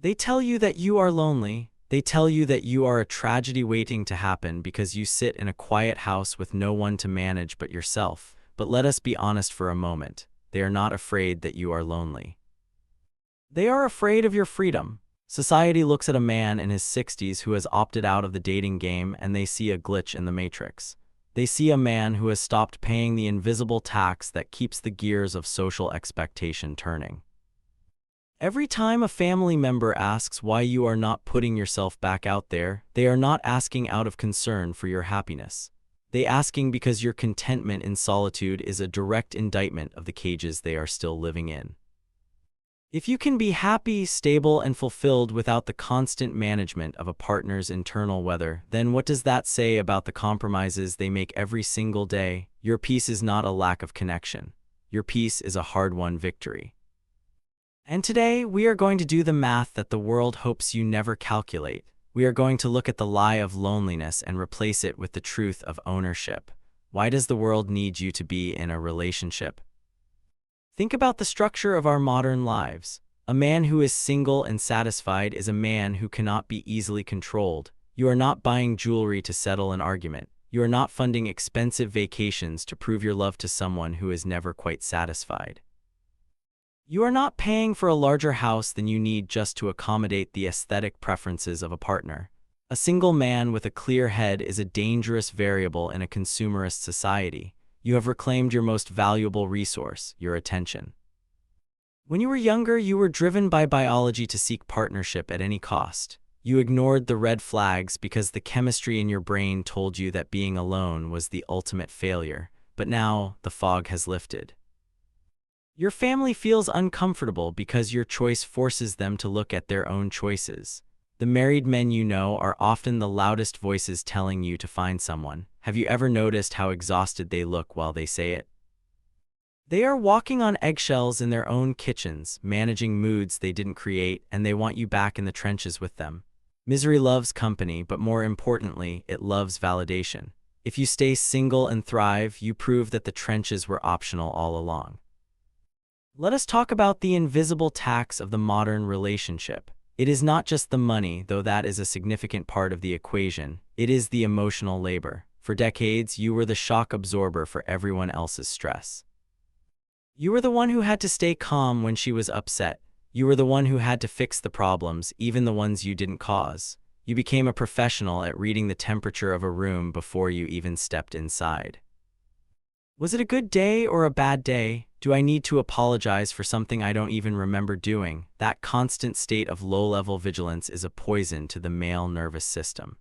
They tell you that you are lonely. They tell you that you are a tragedy waiting to happen because you sit in a quiet house with no one to manage but yourself. But let us be honest for a moment. They are not afraid that you are lonely. They are afraid of your freedom. Society looks at a man in his 60s who has opted out of the dating game and they see a glitch in the matrix. They see a man who has stopped paying the invisible tax that keeps the gears of social expectation turning. Every time a family member asks why you are not putting yourself back out there, they are not asking out of concern for your happiness. They asking because your contentment in solitude is a direct indictment of the cages they are still living in. If you can be happy, stable, and fulfilled without the constant management of a partner's internal weather, then what does that say about the compromises they make every single day? Your peace is not a lack of connection. Your peace is a hard-won victory. And today, we are going to do the math that the world hopes you never calculate. We are going to look at the lie of loneliness and replace it with the truth of ownership. Why does the world need you to be in a relationship? Think about the structure of our modern lives. A man who is single and satisfied is a man who cannot be easily controlled. You are not buying jewelry to settle an argument. You are not funding expensive vacations to prove your love to someone who is never quite satisfied. You are not paying for a larger house than you need just to accommodate the aesthetic preferences of a partner. A single man with a clear head is a dangerous variable in a consumerist society. You have reclaimed your most valuable resource, your attention. When you were younger, you were driven by biology to seek partnership at any cost. You ignored the red flags because the chemistry in your brain told you that being alone was the ultimate failure. But now, the fog has lifted. Your family feels uncomfortable because your choice forces them to look at their own choices. The married men you know are often the loudest voices telling you to find someone. Have you ever noticed how exhausted they look while they say it? They are walking on eggshells in their own kitchens, managing moods they didn't create, and they want you back in the trenches with them. Misery loves company, but more importantly, it loves validation. If you stay single and thrive, you prove that the trenches were optional all along. Let us talk about the invisible tax of the modern relationship. It is not just the money, though that is a significant part of the equation. It is the emotional labor. For decades, you were the shock absorber for everyone else's stress. You were the one who had to stay calm when she was upset. You were the one who had to fix the problems, even the ones you didn't cause. You became a professional at reading the temperature of a room before you even stepped inside. Was it a good day or a bad day? Do I need to apologize for something I don't even remember doing? That constant state of low-level vigilance is a poison to the male nervous system.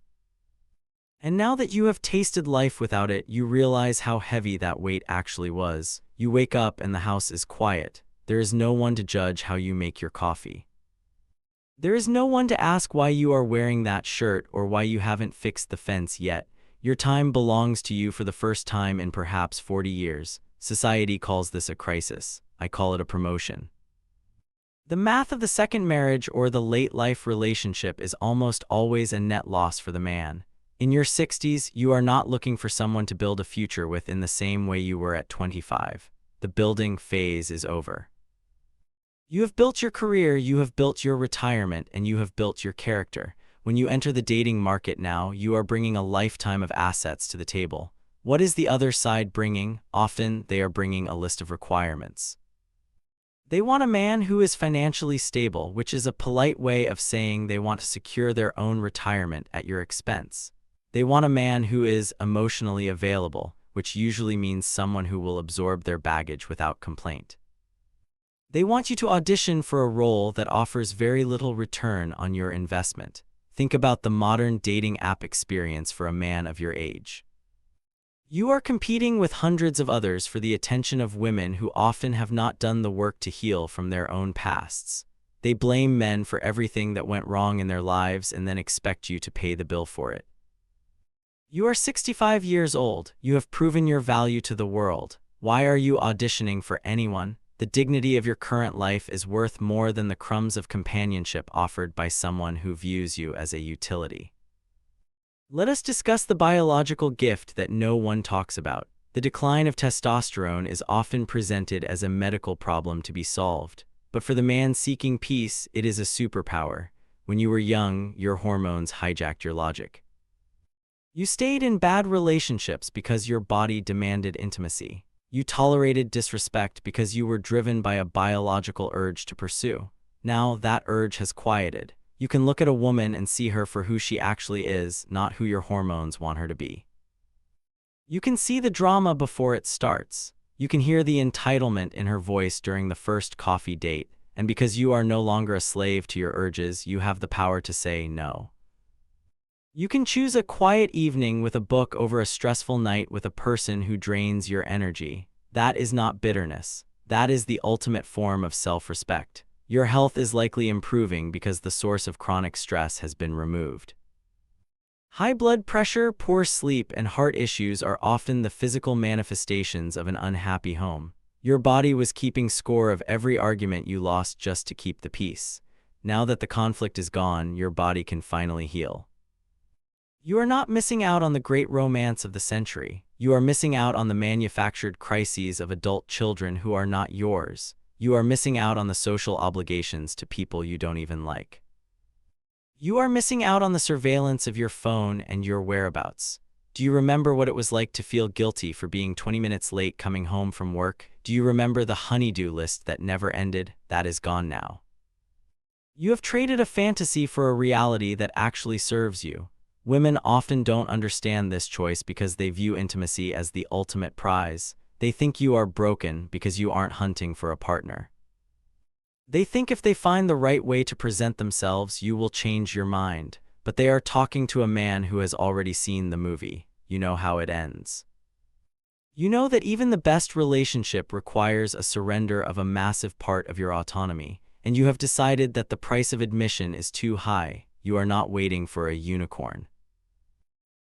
And now that you have tasted life without it, you realize how heavy that weight actually was. You wake up and the house is quiet. There is no one to judge how you make your coffee. There is no one to ask why you are wearing that shirt or why you haven't fixed the fence yet. Your time belongs to you for the first time in perhaps 40 years. Society calls this a crisis. I call it a promotion. The math of the second marriage or the late-life relationship is almost always a net loss for the man. In your 60s, you are not looking for someone to build a future with in the same way you were at 25. The building phase is over. You have built your career, you have built your retirement, and you have built your character. When you enter the dating market now, you are bringing a lifetime of assets to the table. What is the other side bringing? Often, they are bringing a list of requirements. They want a man who is financially stable, which is a polite way of saying they want to secure their own retirement at your expense. They want a man who is emotionally available, which usually means someone who will absorb their baggage without complaint. They want you to audition for a role that offers very little return on your investment. Think about the modern dating app experience for a man of your age. You are competing with hundreds of others for the attention of women who often have not done the work to heal from their own pasts. They blame men for everything that went wrong in their lives and then expect you to pay the bill for it. You are 65 years old. You have proven your value to the world. Why are you auditioning for anyone? The dignity of your current life is worth more than the crumbs of companionship offered by someone who views you as a utility. Let us discuss the biological gift that no one talks about. The decline of testosterone is often presented as a medical problem to be solved, but for the man seeking peace, it is a superpower. When you were young, your hormones hijacked your logic. You stayed in bad relationships because your body demanded intimacy. You tolerated disrespect because you were driven by a biological urge to pursue. Now that urge has quieted. You can look at a woman and see her for who she actually is, not who your hormones want her to be. You can see the drama before it starts. You can hear the entitlement in her voice during the first coffee date, and because you are no longer a slave to your urges, you have the power to say no. You can choose a quiet evening with a book over a stressful night with a person who drains your energy. That is not bitterness. That is the ultimate form of self-respect. Your health is likely improving because the source of chronic stress has been removed. High blood pressure, poor sleep, and heart issues are often the physical manifestations of an unhappy home. Your body was keeping score of every argument you lost just to keep the peace. Now that the conflict is gone, your body can finally heal. You are not missing out on the great romance of the century. You are missing out on the manufactured crises of adult children who are not yours. You are missing out on the social obligations to people you don't even like. You are missing out on the surveillance of your phone and your whereabouts. Do you remember what it was like to feel guilty for being 20 minutes late coming home from work? Do you remember the honey-do list that never ended? That is gone now. You have traded a fantasy for a reality that actually serves you. Women often don't understand this choice because they view intimacy as the ultimate prize. They think you are broken because you aren't hunting for a partner. They think if they find the right way to present themselves, you will change your mind. But they are talking to a man who has already seen the movie. You know how it ends. You know that even the best relationship requires a surrender of a massive part of your autonomy, and you have decided that the price of admission is too high. You are not waiting for a unicorn.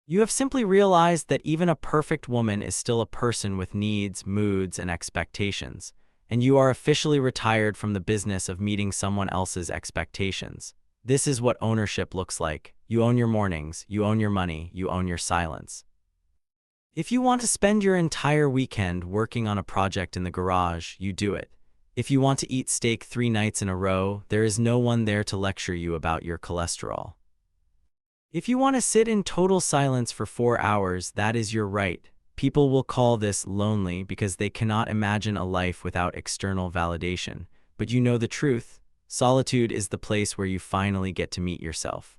You have simply realized that even a perfect woman is still a person with needs, moods, and expectations, and you are officially retired from the business of meeting someone else's expectations. This is what ownership looks like. You own your mornings, you own your money, you own your silence. If you want to spend your entire weekend working on a project in the garage, you do it. If you want to eat steak 3 nights in a row, there is no one there to lecture you about your cholesterol. If you want to sit in total silence for 4 hours, that is your right. People will call this lonely because they cannot imagine a life without external validation. But you know the truth. Solitude is the place where you finally get to meet yourself.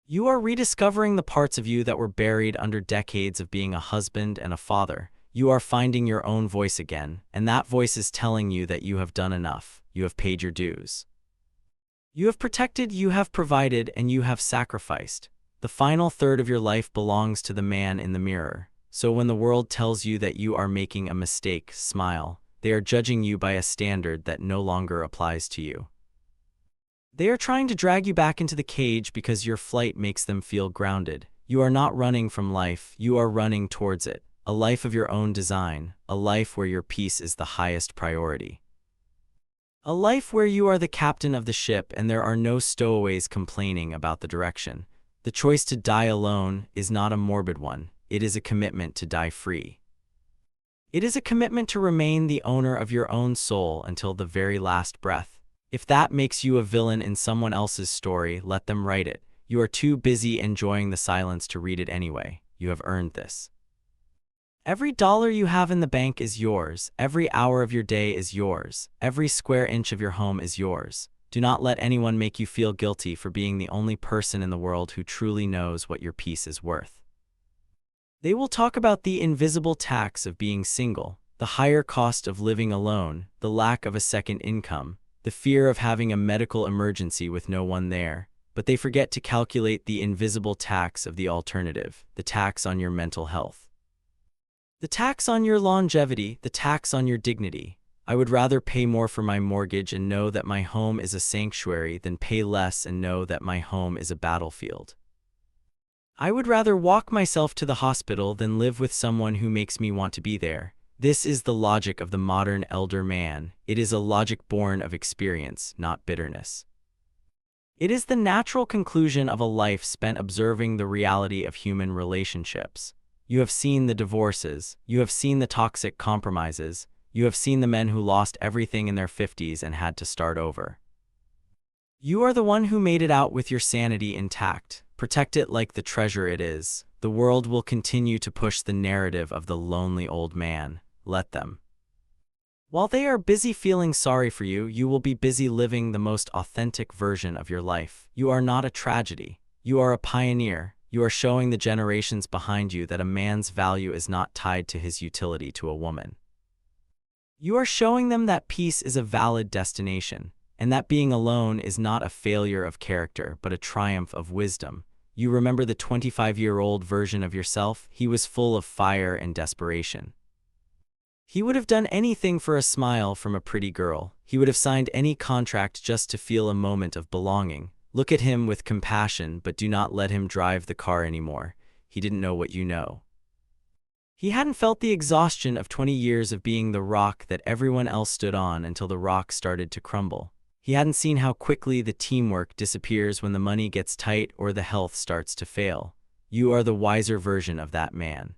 You are rediscovering the parts of you that were buried under decades of being a husband and a father. You are finding your own voice again, and that voice is telling you that you have done enough. You have paid your dues. You have protected, you have provided, and you have sacrificed. The final third of your life belongs to the man in the mirror. So when the world tells you that you are making a mistake, smile. They are judging you by a standard that no longer applies to you. They are trying to drag you back into the cage because your flight makes them feel grounded. You are not running from life, you are running towards it. A life of your own design, a life where your peace is the highest priority. A life where you are the captain of the ship and there are no stowaways complaining about the direction. The choice to die alone is not a morbid one. It is a commitment to die free. It is a commitment to remain the owner of your own soul until the very last breath. If that makes you a villain in someone else's story, let them write it. You are too busy enjoying the silence to read it anyway. You have earned this. Every dollar you have in the bank is yours. Every hour of your day is yours. Every square inch of your home is yours. Do not let anyone make you feel guilty for being the only person in the world who truly knows what your peace is worth. They will talk about the invisible tax of being single, the higher cost of living alone, the lack of a second income, the fear of having a medical emergency with no one there, but they forget to calculate the invisible tax of the alternative, the tax on your mental health. The tax on your longevity, the tax on your dignity. I would rather pay more for my mortgage and know that my home is a sanctuary than pay less and know that my home is a battlefield. I would rather walk myself to the hospital than live with someone who makes me want to be there. This is the logic of the modern elder man. It is a logic born of experience, not bitterness. It is the natural conclusion of a life spent observing the reality of human relationships. You have seen the divorces, you have seen the toxic compromises, you have seen the men who lost everything in their 50s and had to start over. You are the one who made it out with your sanity intact. Protect it like the treasure it is. The world will continue to push the narrative of the lonely old man. Let them. While they are busy feeling sorry for you, you will be busy living the most authentic version of your life. You are not a tragedy. You are a pioneer. You are showing the generations behind you that a man's value is not tied to his utility to a woman. You are showing them that peace is a valid destination, and that being alone is not a failure of character, but a triumph of wisdom. You remember the 25-year-old version of yourself? He was full of fire and desperation. He would have done anything for a smile from a pretty girl. He would have signed any contract just to feel a moment of belonging. Look at him with compassion, but do not let him drive the car anymore. He didn't know what you know. He hadn't felt the exhaustion of 20 years of being the rock that everyone else stood on until the rock started to crumble. He hadn't seen how quickly the teamwork disappears when the money gets tight or the health starts to fail. You are the wiser version of that man.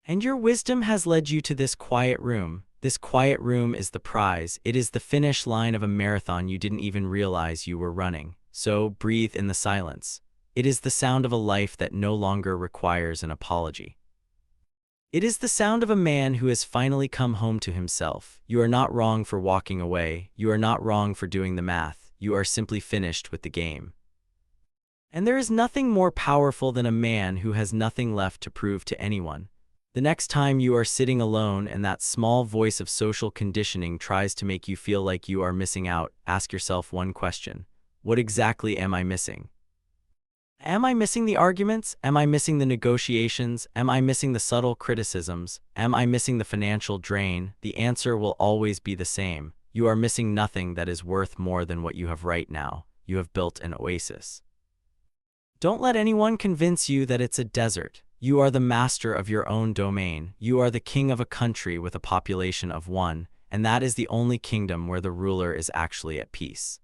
And your wisdom has led you to this quiet room. This quiet room is the prize. It is the finish line of a marathon you didn't even realize you were running. So breathe in the silence. It is the sound of a life that no longer requires an apology. It is the sound of a man who has finally come home to himself. You are not wrong for walking away. You are not wrong for doing the math. You are simply finished with the game. And there is nothing more powerful than a man who has nothing left to prove to anyone. The next time you are sitting alone and that small voice of social conditioning tries to make you feel like you are missing out, ask yourself one question. What exactly am I missing? Am I missing the arguments? Am I missing the negotiations? Am I missing the subtle criticisms? Am I missing the financial drain? The answer will always be the same. You are missing nothing that is worth more than what you have right now. You have built an oasis. Don't let anyone convince you that it's a desert. You are the master of your own domain. You are the king of a country with a population of 1, and that is the only kingdom where the ruler is actually at peace.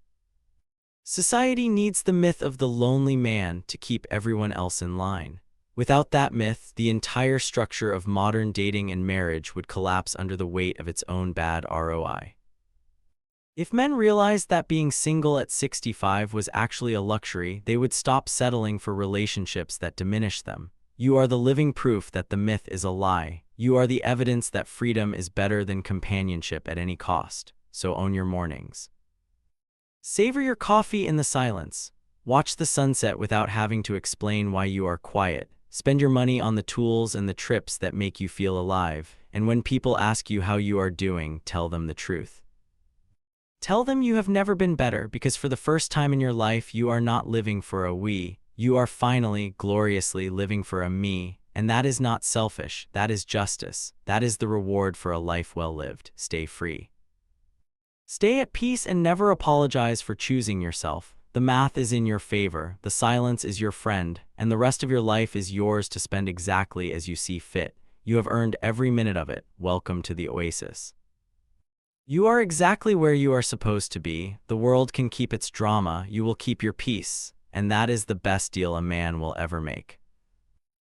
Society needs the myth of the lonely man to keep everyone else in line. Without that myth, the entire structure of modern dating and marriage would collapse under the weight of its own bad ROI. If men realized that being single at 65 was actually a luxury, they would stop settling for relationships that diminish them. You are the living proof that the myth is a lie. You are the evidence that freedom is better than companionship at any cost. So own your mornings. Savor your coffee in the silence. Watch the sunset without having to explain why you are quiet. Spend your money on the tools and the trips that make you feel alive. And when people ask you how you are doing, tell them the truth. Tell them you have never been better, because for the first time in your life, you are not living for a we. You are finally, gloriously living for a me, and that is not selfish. That is justice. That is the reward for a life well lived. Stay free. Stay at peace and never apologize for choosing yourself. The math is in your favor, the silence is your friend, and the rest of your life is yours to spend exactly as you see fit. You have earned every minute of it. Welcome to the oasis. You are exactly where you are supposed to be. The world can keep its drama. You will keep your peace. And that is the best deal a man will ever make.